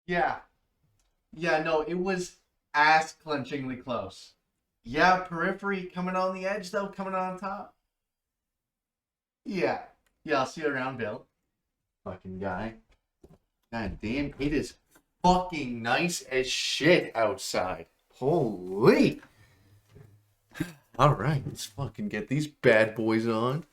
Yeah. Yeah, no, it was ass-clenchingly close. Yeah, Periphery coming on the edge, though, coming on top. Yeah. Yeah, I'll see you around, Bill. Fucking guy. God damn, it is fucking nice as shit outside. Holy. Alright, let's fucking get these bad boys on.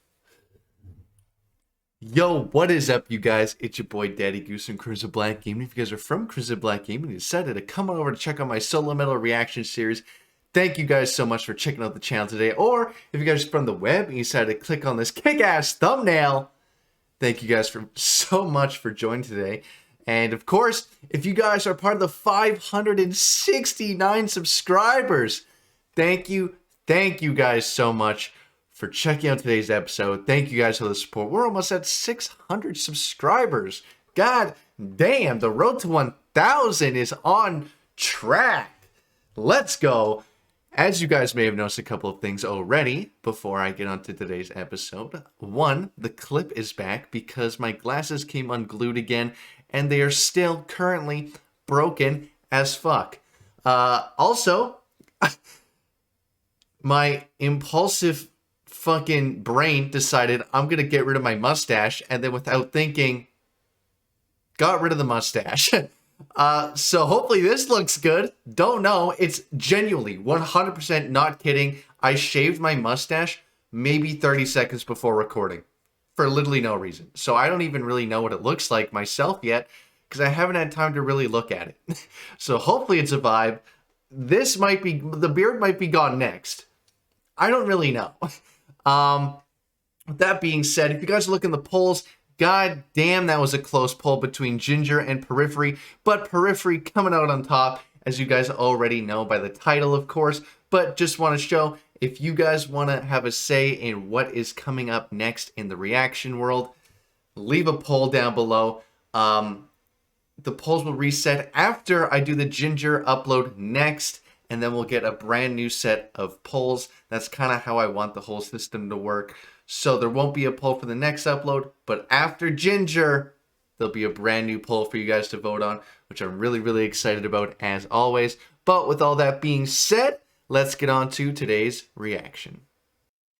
Yo, what is up, you guys? It's your boy Daddy Goose and Cruiser Black Gaming. If you guys are from Cruiser Black Gaming and you decided to come on over to check out my solo metal reaction series, thank you guys so much for checking out the channel today. Or if you guys are from the web and you decided to click on this kick-ass thumbnail, thank you guys so much for joining today. And of course, if you guys are part of the 569 subscribers, thank you guys so much for checking out today's episode. Thank you guys for the support. We're almost at 600 subscribers. God damn, the road to 1,000 is on track. Let's go. As you guys may have noticed a couple of things already before I get on to today's episode. One, the clip is back because my glasses came unglued again and they are still currently broken as fuck. Also, my impulsive fucking brain decided I'm gonna get rid of my mustache, and then without thinking, got rid of the mustache. So hopefully this looks good. Don't know. It's genuinely 100% not kidding. I shaved my mustache maybe 30 seconds before recording for literally no reason. So I don't even really know what it looks like myself yet because I haven't had time to really look at it. So hopefully it's a vibe. This might be, the beard might be gone next. I don't really know. With that being said, if you guys look in the polls, god damn, that was a close poll between Ginger and Periphery, but Periphery coming out on top, as you guys already know by the title, of course. But just want to show, if you guys want to have a say in what is coming up next in the reaction world, leave a poll down below. The polls will reset after I do the Ginger upload next, and then we'll get a brand new set of polls. That's kind of how I want the whole system to work. So there won't be a poll for the next upload, but after Ginger, there'll be a brand new poll for you guys to vote on, which I'm really, really excited about as always. But with all that being said, let's get on to today's reaction.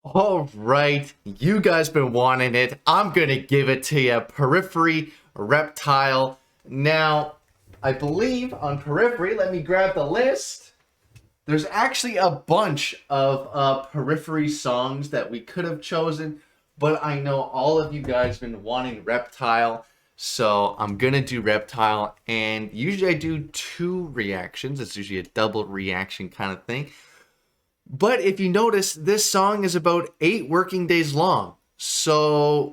All right, you guys been wanting it. I'm going to give it to you. Periphery, Reptile. Now, I believe on Periphery, let me grab the list. There's actually a bunch of Periphery songs that we could have chosen, but I know all of you guys been wanting Reptile, so I'm gonna do Reptile. And usually I do 2 reactions. It's usually a double reaction kind of thing. But if you notice, this song is about 8 working days long, so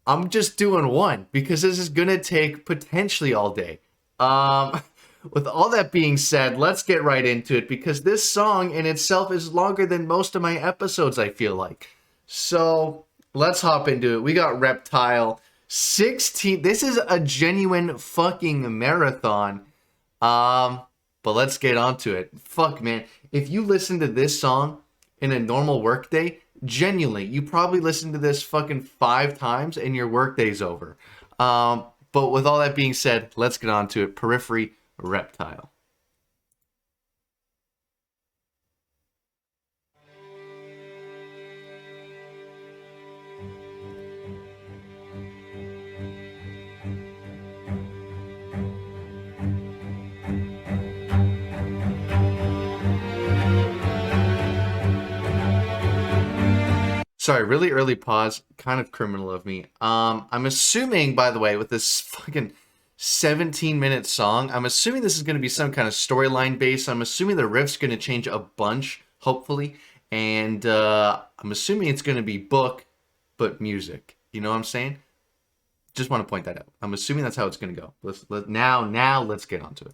I'm just doing 1 because this is gonna take potentially all day. With all that being said, let's get right into it because this song in itself is longer than most of my episodes, I feel like. So let's hop into it. We got Reptile 16. This is a genuine fucking marathon. But let's get onto it. Fuck, man. If you listen to this song in a normal workday, genuinely, you probably listen to this fucking 5 times and your workday's over. But with all that being said, let's get on to it. Periphery, Reptile. Sorry, really early pause. Kind of criminal of me. I'm assuming, by the way, with this fucking 17-minute song, I'm assuming this is going to be some kind of storyline based. I'm assuming the riff's going to change a bunch, hopefully. And I'm assuming it's going to be book, but music. You know what I'm saying? Just want to point that out. I'm assuming that's how it's going to go. Now let's get onto it.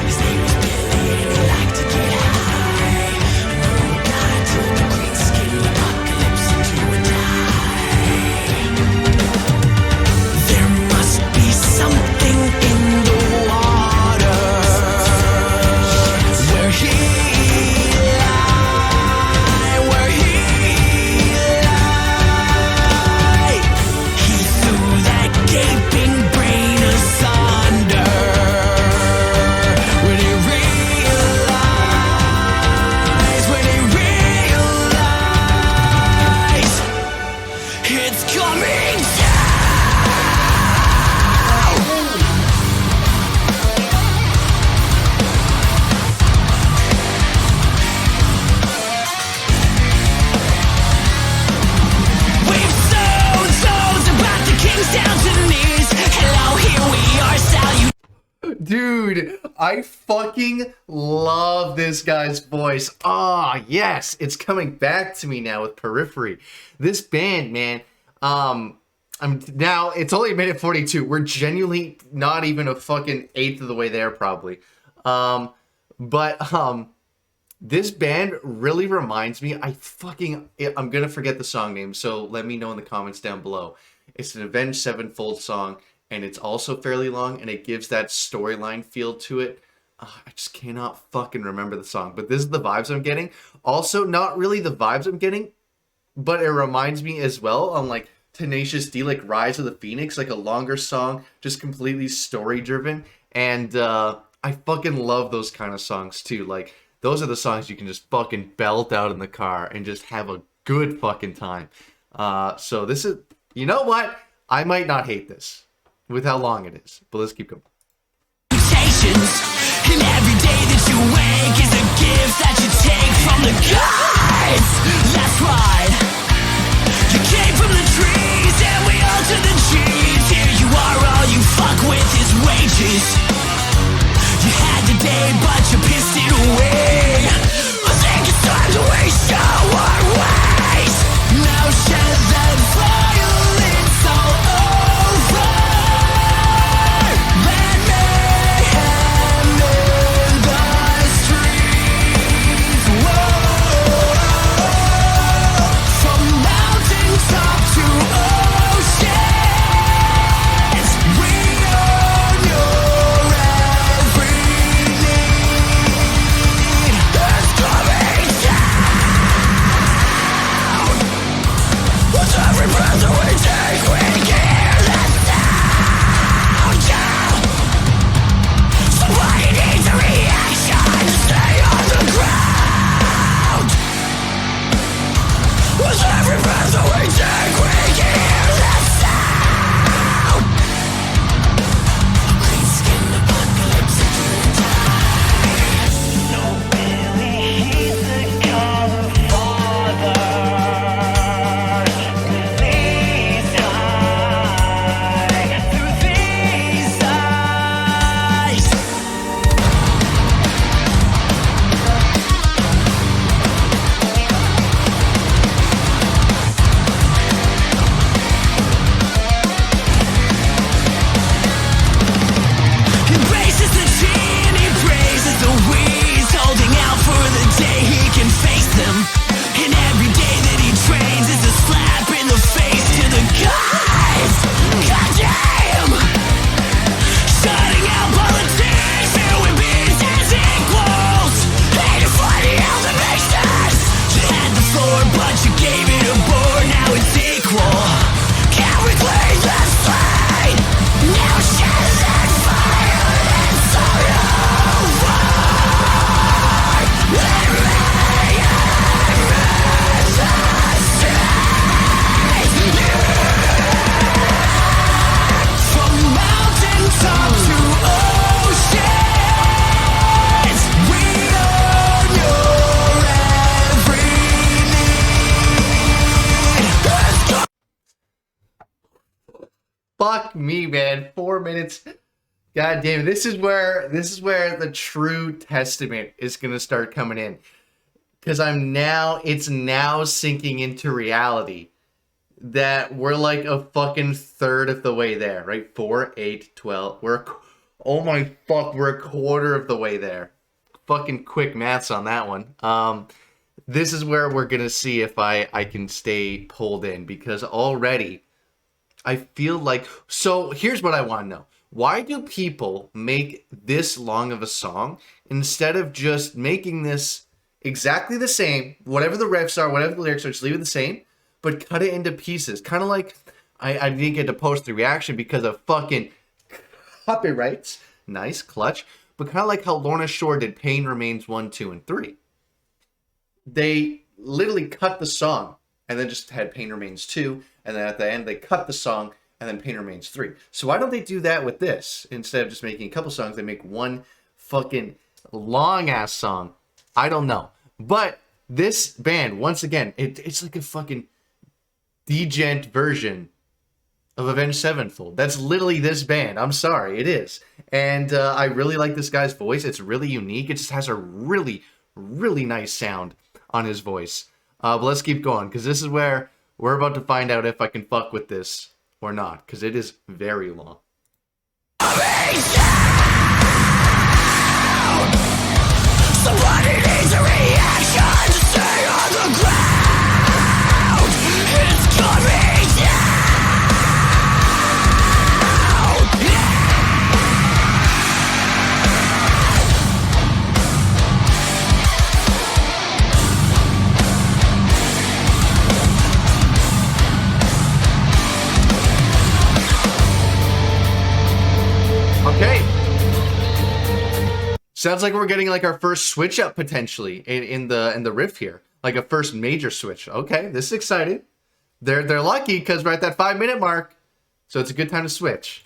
His name was Billy and he liked to get high. Oh God, Dude, I fucking love this guy's voice. Ah, yes, it's coming back to me now with Periphery. This band, man, now it's only a minute 42. We're genuinely not even a fucking eighth of the way there, probably. This band really reminds me. I'm gonna forget the song name, so let me know in the comments down below. It's an Avenged Sevenfold song. And it's also fairly long, and it gives that storyline feel to it. I just cannot fucking remember the song, but this is the vibes I'm getting. Also, not really the vibes I'm getting, but it reminds me as well on like Tenacious D, like Rise of the Phoenix, like a longer song, just completely story-driven. And I fucking love those kind of songs too. Like, those are the songs you can just fucking belt out in the car and just have a good fucking time. So this is, you know what? I might not hate this with how long it is, but let's keep going. And every day that you wake is a gift that you take from the gods. That's right. You came from the trees and we altered the genes. Here you are, all you fuck with is wages. You had the day, but you pissed it away. I think it's time to waste our ways. Now shed that violence all over. Fuck me, man. 4 minutes. God damn it. This is where the true testament is gonna start coming in. Because it's now sinking into reality that we're like a fucking third of the way there, right? 4, 8, 12. Oh my fuck, we're a quarter of the way there. Fucking quick maths on that one. This is where we're gonna see if I can stay pulled in, because already I feel like, so here's what I want to know. Why do people make this long of a song instead of just making this exactly the same, whatever the riffs are, whatever the lyrics are, just leave it the same, but cut it into pieces? Kind of like, I didn't get to post the reaction because of fucking copyrights. Nice, clutch. But kind of like how Lorna Shore did Pain Remains 1, 2, and 3. They literally cut the song and then just had Pain Remains 2, and then at the end they cut the song, and then Pain Remains 3. So why don't they do that with this? Instead of just making a couple songs, they make one fucking long-ass song. I don't know. But this band, once again, it's like a fucking degent version of Avenged Sevenfold. That's literally this band. I'm sorry, it is. And I really like this guy's voice. It's really unique. It just has a really, really nice sound on his voice. But let's keep going, because this is where we're about to find out if I can fuck with this or not, because it is very long. Somebody needs a reaction to stay on the ground. It's coming down. Okay. Sounds like we're getting like our first switch up potentially in the riff here, like a first major switch. Okay, this is exciting. They're lucky because we're at that 5-minute mark, so it's a good time to switch.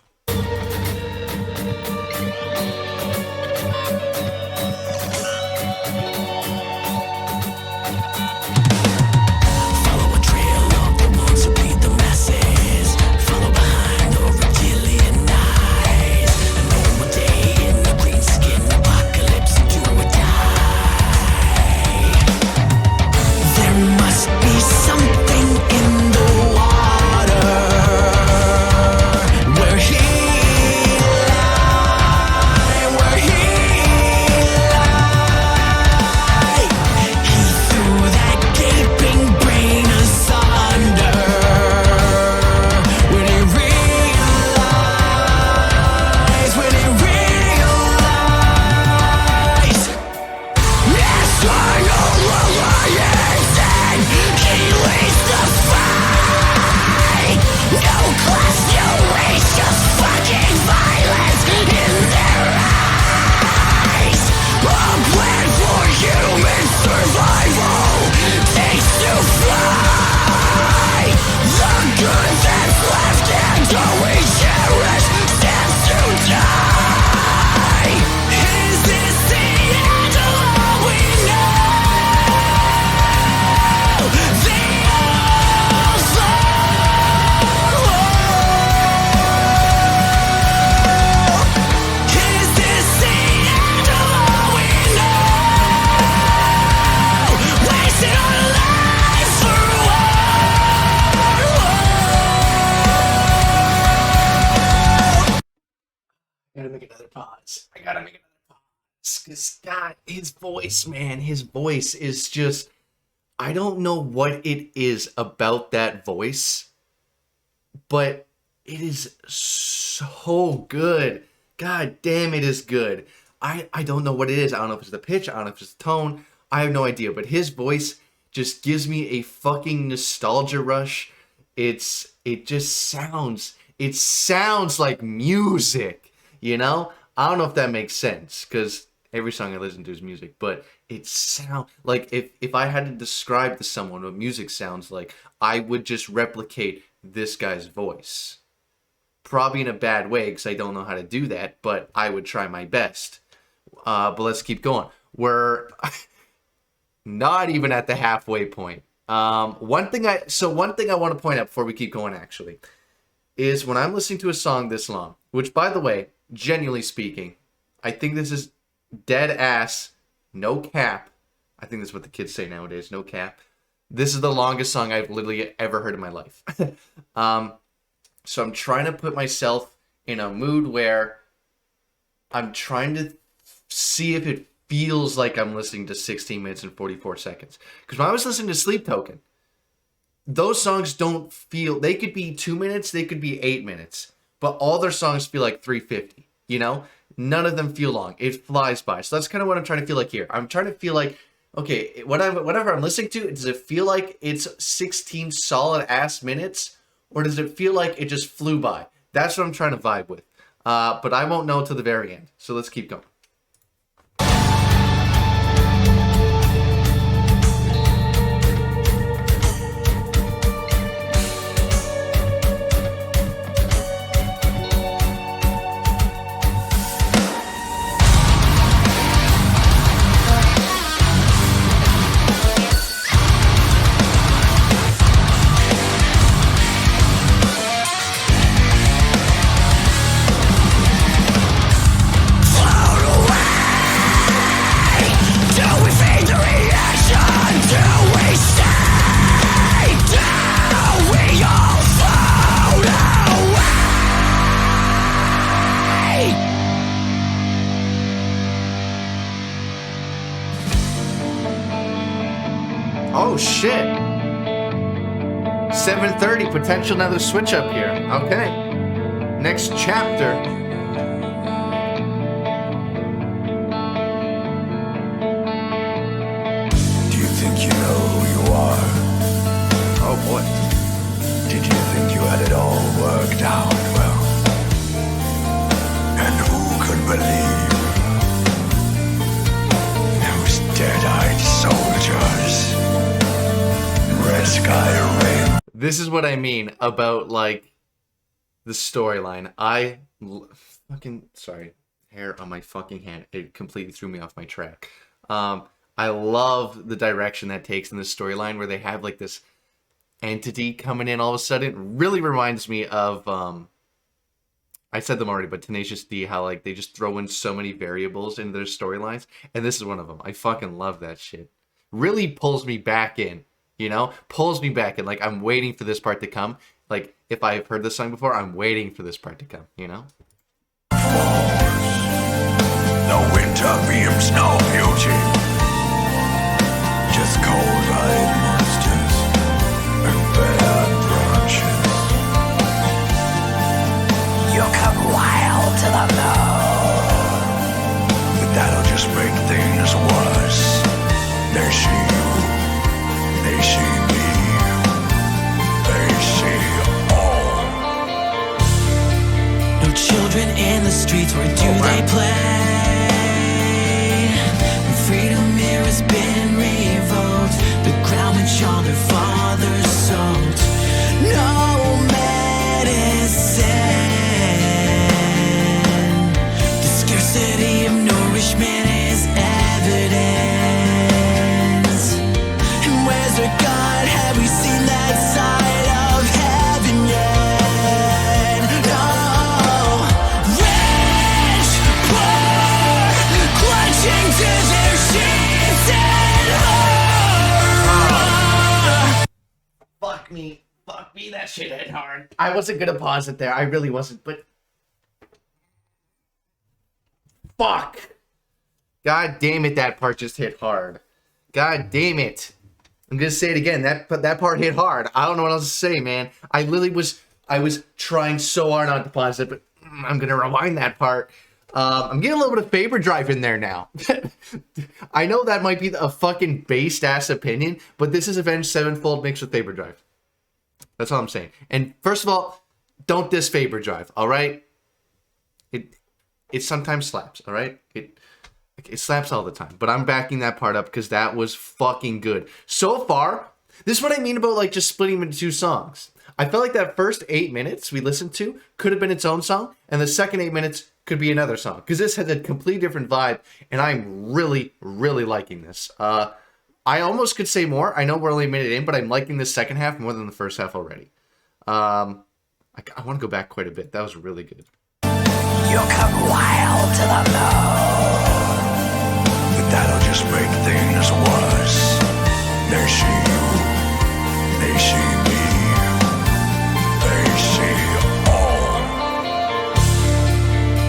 I gotta make another pause. Because, God, his voice, man, his voice is just... I don't know what it is about that voice, but it is so good. God damn, it is good. I don't know what it is. I don't know if it's the pitch. I don't know if it's the tone. I have no idea. But his voice just gives me a fucking nostalgia rush. It sounds like music, you know? I don't know if that makes sense, because every song I listen to is music, but it sounds like if I had to describe to someone what music sounds like, I would just replicate this guy's voice. Probably in a bad way, because I don't know how to do that, but I would try my best. But let's keep going. We're not even at the halfway point. One thing I want to point out before we keep going, actually, is when I'm listening to a song this long, which, by the way, genuinely speaking, I think this is dead ass, no cap. I think that's what the kids say nowadays, no cap. This is the longest song I've literally ever heard in my life. So I'm trying to put myself in a mood where I'm trying to see if it feels like I'm listening to 16 minutes and 44 seconds. Because when I was listening to Sleep Token, those songs don't feel... They could be 2 minutes, they could be 8 minutes. But all their songs feel like 350, you know? None of them feel long. It flies by. So that's kind of what I'm trying to feel like here. I'm trying to feel like, okay, whatever I'm listening to, does it feel like it's 16 solid-ass minutes? Or does it feel like it just flew by? That's what I'm trying to vibe with. But I won't know till the very end. So let's keep going. 7:30, potential another switch up here. Okay. Next chapter. Do you think you know who you are? Oh boy. Did you think you had it all worked out well? And who could believe those dead-eyed soldiers? Red sky rain. This is what I mean about, like, the storyline. Fucking, sorry, hair on my fucking hand. It completely threw me off my track. I love the direction that takes in the storyline where they have, like, this entity coming in all of a sudden. It really reminds me of, I said them already, but Tenacious D, how, like, they just throw in so many variables into their storylines, and this is one of them. I fucking love that shit. Really pulls me back in. You know, pulls me back, and like I'm waiting for this part to come. Like if I've heard this song before, I'm waiting for this part to come. You know. No winter beams, no beauty. Just cold-eyed monsters and bad branches. You come wild to the moon, but that'll just make things worse. They see you. They see me. They see all. No children in the streets, where do they play? Freedom here has been revoked. The ground which all their fathers soaked. No medicine. The scarcity of nourishment is evident. God, have we seen that side of heaven yet? No. Rich, poor, clutching to their sheets and horror. Fuck me, that shit hit hard. I wasn't gonna pause it there. I really wasn't, but fuck. God damn it, that part just hit hard. God damn it. I'm gonna say it again. That part hit hard. I don't know what else to say, man. I was trying so hard not to pause it, but I'm gonna rewind that part. I'm getting a little bit of Faber Drive in there now. I know that might be a fucking based ass opinion, but this is Avenged Sevenfold mixed with Faber Drive. That's all I'm saying. And first of all, don't diss Faber Drive. All right. It sometimes slaps. All right. It slaps all the time, but I'm backing that part up because that was fucking good. So far, this is what I mean about like just splitting them into two songs. I felt like that first 8 minutes we listened to could have been its own song, and the second 8 minutes could be another song because this has a completely different vibe, and I'm really, really liking this. I almost could say more. I know we're only a minute in, but I'm liking the second half more than the first half already. I want to go back quite a bit. That was really good. You come wild to the moon. That'll just make things worse. They see you. They see me. They see all.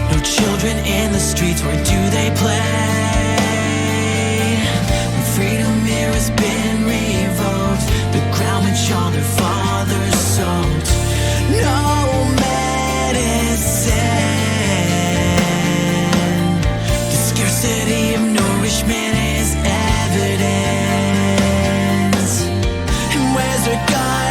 No children in the streets, where do they play? Freedom here has been revoked. The ground which all their fathers soaked. No medicine. The scarcity of nourishment is evidence. And where's our God?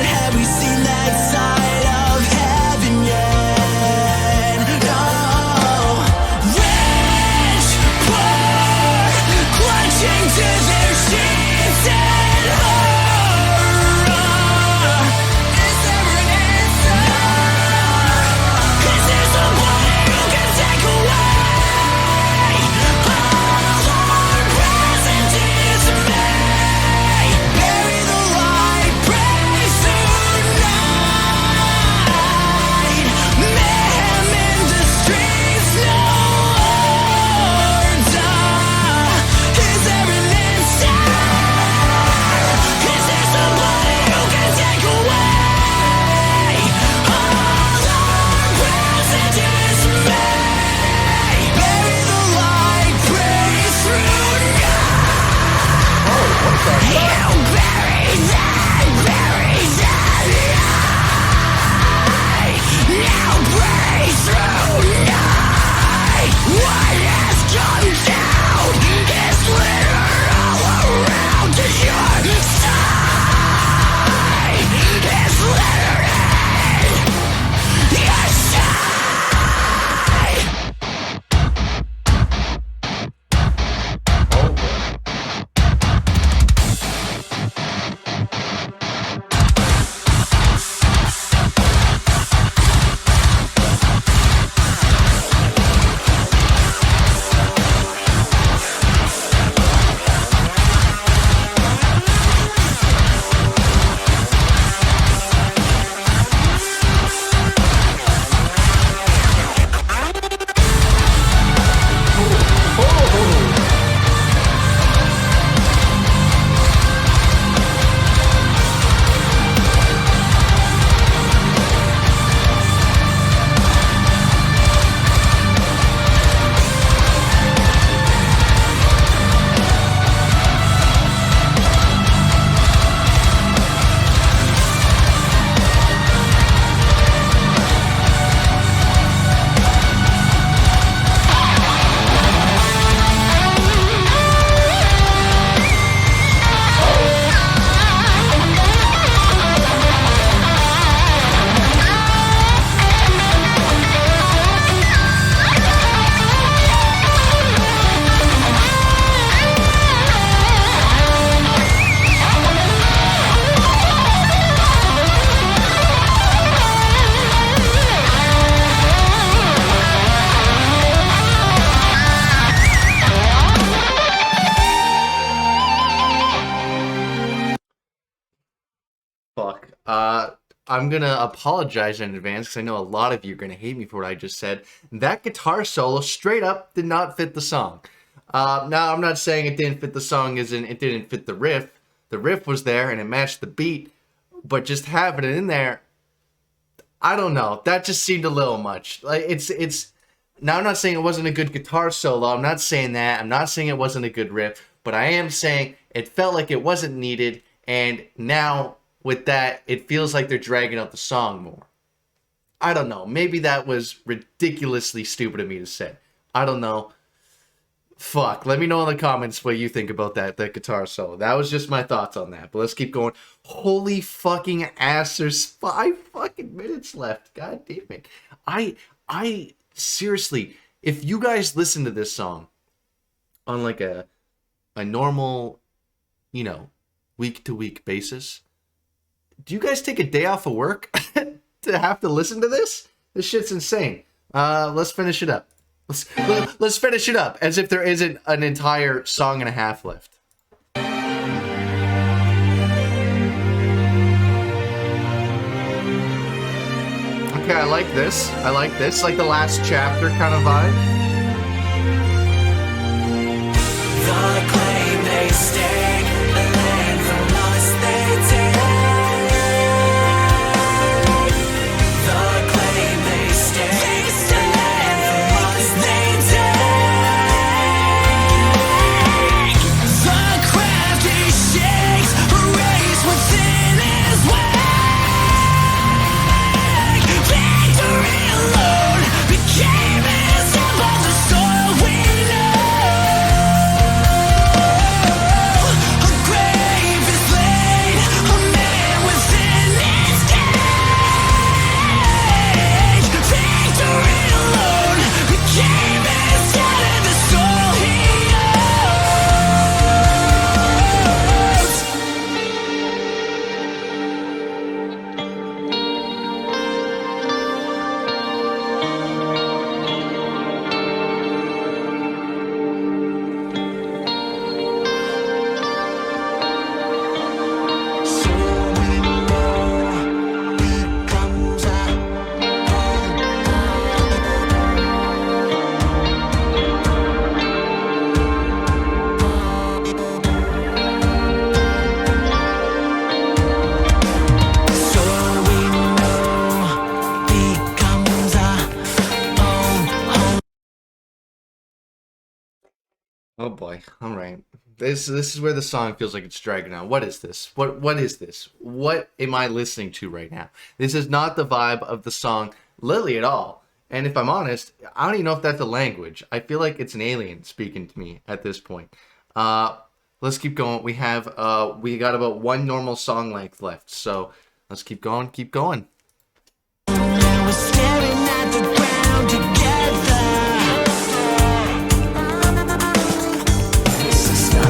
I'm gonna apologize in advance because I know a lot of you are gonna hate me for what I just said. That guitar solo straight up did not fit the song. Now I'm not saying it didn't fit the song as in it didn't fit the riff. The riff was there and it matched the beat, but just having it in there, I don't know. That just seemed a little much. Like it's. Now I'm not saying it wasn't a good guitar solo. I'm not saying that. I'm not saying it wasn't a good riff, but I am saying it felt like it wasn't needed. And now with that, it feels like they're dragging out the song more. I don't know. Maybe that was ridiculously stupid of me to say. I don't know. Fuck. Let me know in the comments what you think about that guitar solo. That was just my thoughts on that. But let's keep going. Holy fucking ass. There's 5 fucking minutes left. God damn it. I seriously, if you guys listen to this song on like a normal, you know, week-to-week basis, do you guys take a day off of work to have to listen to this? This shit's insane. Let's finish it up. Let's finish it up as if there isn't an entire song and a half left. Okay, I like this. I like this. Like the last chapter kind of vibe. The claim they stake, the land from us they take. The claim they stake, the land from us they take. The craft he shakes, erase what's in his way. Victory alone became his emblem, the soil we know. Oh boy. All right. This is where the song feels like it's dragging on. What is this? What is this? What am I listening to right now? This is not the vibe of the song Lily at all. And if I'm honest, I don't even know if that's a language. I feel like it's an alien speaking to me at this point. Let's keep going. We got about 1 normal song length left. So let's keep going. Keep going. We're staring at the ground together. This is not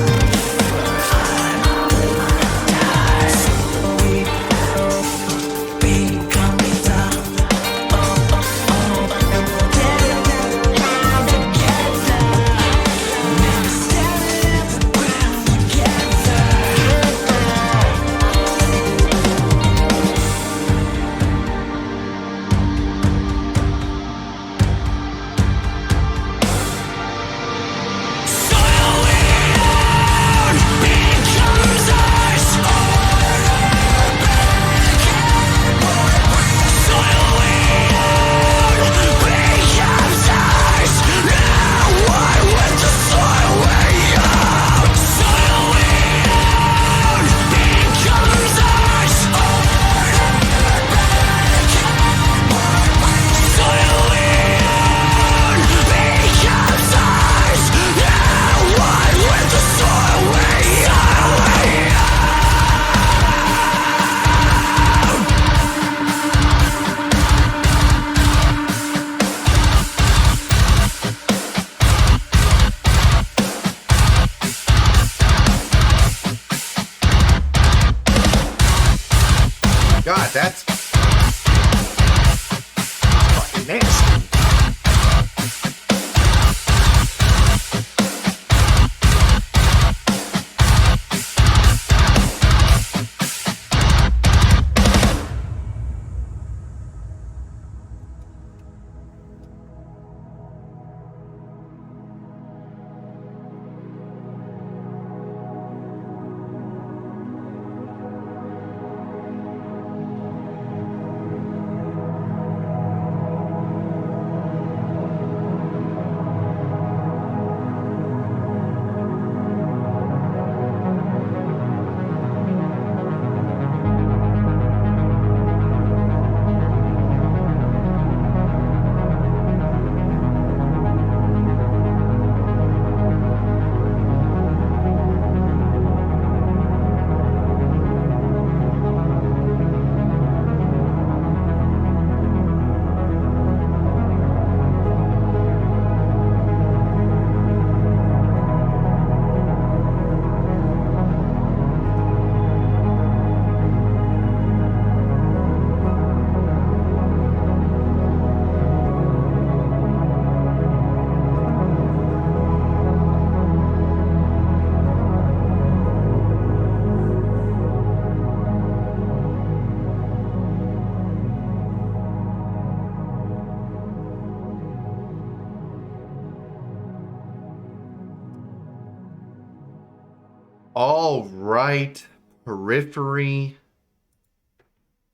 All right, Periphery,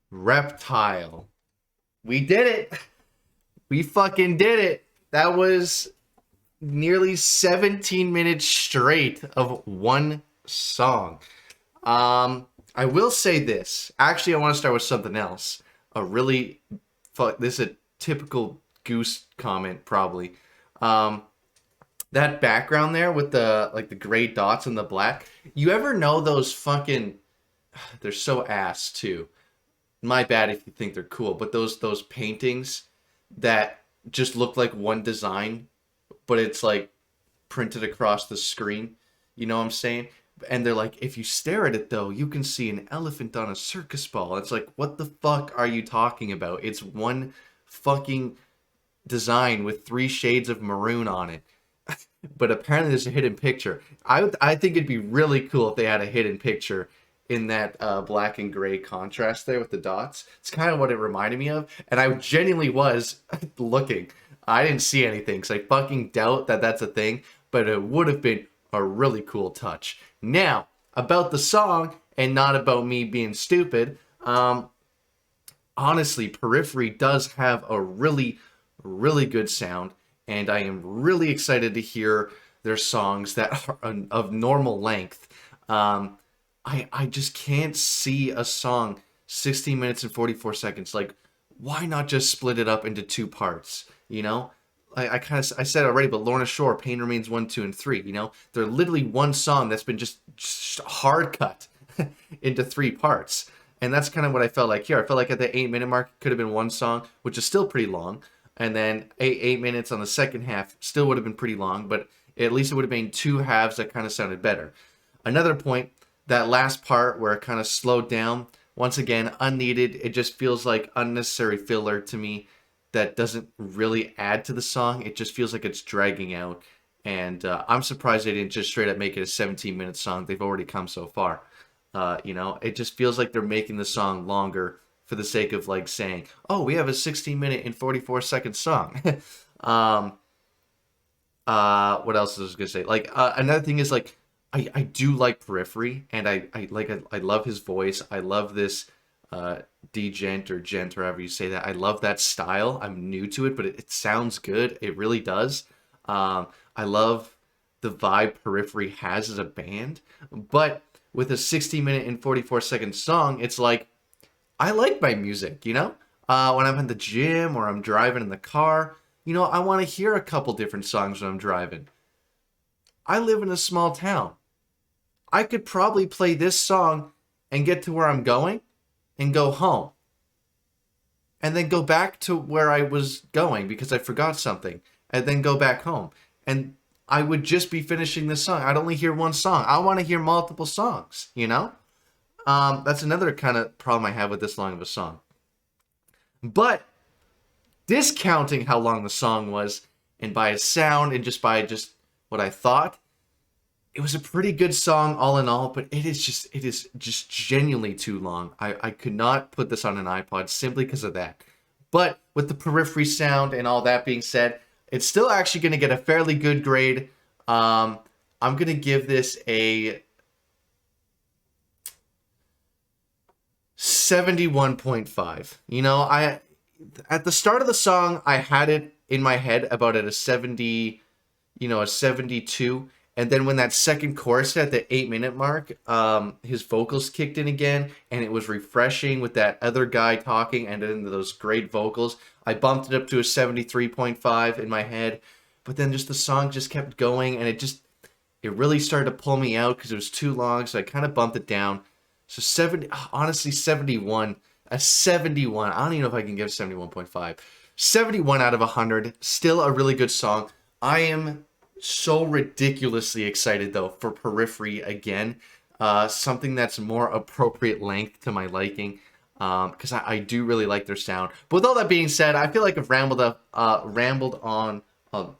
Reptile. We did it. We fucking did it. That was nearly 17 minutes straight of one song. I will say this. Actually, I want to start with something else. This is a typical Goose comment, probably. That background there with the gray dots and the black. You ever know those fucking? They're so ass too. My bad if you think they're cool, but those paintings that just look like one design, but it's like printed across the screen. You know what I'm saying? And they're like, if you stare at it though, you can see an elephant on a circus ball. It's like, what the fuck are you talking about? It's one fucking design with 3 shades of maroon on it. But apparently there's a hidden picture. I think it'd be really cool if they had a hidden picture in that black and gray contrast there with the dots. It's kind of what it reminded me of. And I genuinely was looking. I didn't see anything, so I fucking doubt that that's a thing. But it would have been a really cool touch. Now, about the song, and not about me being stupid, honestly, Periphery does have a really, really good sound. And I am really excited to hear their songs that are of normal length. I just can't see a song 16 minutes and 44 seconds. Like, why not just split it up into 2 parts? You know, I said it already, but Lorna Shore, Pain Remains 1, 2, and 3. You know, they're literally one song that's been just hard cut into 3 parts, and that's kind of what I felt like here. I felt like at the 8-minute mark, it could have been one song, which is still pretty long. And then 8 minutes on the second half still would have been pretty long, but at least it would have been 2 halves that kind of sounded better. Another point, that last part where it kind of slowed down, once again, unneeded. It just feels like unnecessary filler to me that doesn't really add to the song. It just feels like it's dragging out. And I'm surprised they didn't just straight up make it a 17-minute song. They've already come so far. You know, it just feels like they're making the song longer for the sake of like saying, oh, we have a 16-minute and 44-second song. What else was I gonna say? Like another thing is like I do like Periphery, and I love his voice. I love this D-gent or gent, or however you say that. I love that style. I'm new to it, but it sounds good. It really does. I love the vibe Periphery has as a band, but with a 60-minute and 44-second song, it's like, I like my music, you know? When I'm in the gym or I'm driving in the car, you know, I want to hear a couple different songs when I'm driving. I live in a small town. I could probably play this song and get to where I'm going and go home. And then go back to where I was going because I forgot something. And then go back home. And I would just be finishing this song. I'd only hear one song. I want to hear multiple songs, you know? That's another kind of problem I have with this long of a song. But discounting how long the song was, and by its sound, and just by what I thought, it was a pretty good song all in all. But it is just genuinely too long. I could not put this on an iPod simply because of that. But with the Periphery sound and all that being said, it's still actually going to get a fairly good grade. I'm going to give this a 71.5. You know, at the start of the song, I had it in my head about at a 70, you know, a 72. And then when that second chorus at the 8-minute mark, his vocals kicked in again, and it was refreshing with that other guy talking and then those great vocals. I bumped it up to a 73.5 in my head, but then just the song just kept going, and it really started to pull me out because it was too long, so I kind of bumped it down. So 71. A 71. I don't even know if I can give 71.5. 71 out of 100. Still a really good song. I am so ridiculously excited, though, for Periphery again. Something that's more appropriate length to my liking. Because I do really like their sound. But with all that being said, I feel like I've rambled on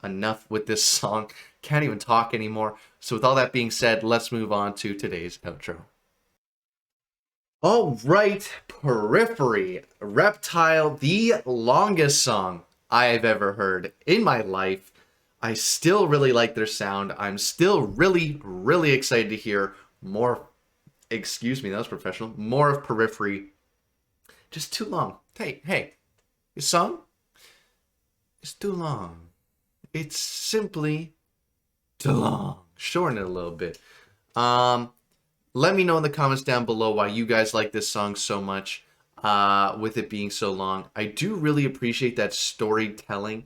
enough with this song. Can't even talk anymore. So with all that being said, let's move on to today's outro. All right, Periphery, Reptile, the longest song I've ever heard in my life. I still really like their sound. I'm still really, really excited to hear More, excuse me, that was professional. More of Periphery. Just too long. Hey, your song is too long. It's simply too long. Shorten it a little bit. Let me know in the comments down below why you guys like this song so much, with it being so long. I do really appreciate that storytelling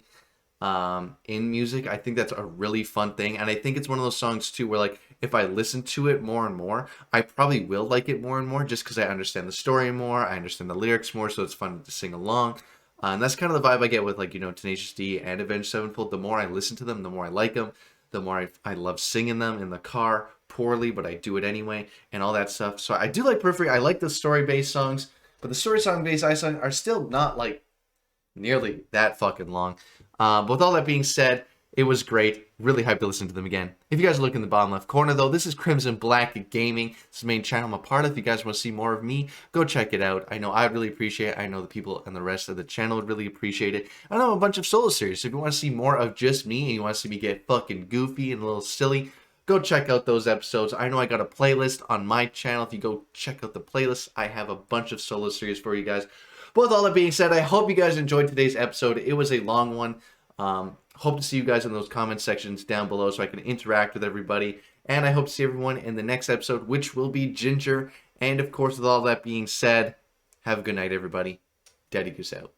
in music. I think that's a really fun thing, and I think it's one of those songs too where, like, if I listen to it more and more, I probably will like it more and more, just because I understand the story more, I understand the lyrics more, so it's fun to sing along. And that's kind of the vibe I get with, like, you know, Tenacious D and Avenged Sevenfold. The more I listen to them, the more I like them, the more I love singing them in the car poorly, but I do it anyway, and all that stuff. So I do like Periphery. I like the story-based songs, but the story song-based songs are still not, like, nearly that fucking long. But with all that being said, it was great. Really hyped to listen to them again. If you guys look in the bottom left corner, though, this is Crimson Black Gaming. This is the main channel I'm a part of. If you guys want to see more of me, go check it out. I know I'd really appreciate it. I know the people and the rest of the channel would really appreciate it. I know a bunch of solo series. So if you want to see more of just me and you want to see me get fucking goofy and a little silly, go check out those episodes. I know I got a playlist on my channel. If you go check out the playlist, I have a bunch of solo series for you guys. But with all that being said, I hope you guys enjoyed today's episode. It was a long one. Hope to see you guys in those comment sections down below so I can interact with everybody. And I hope to see everyone in the next episode, which will be Ginger. And of course, with all that being said, have a good night, everybody. Daddy Goose out.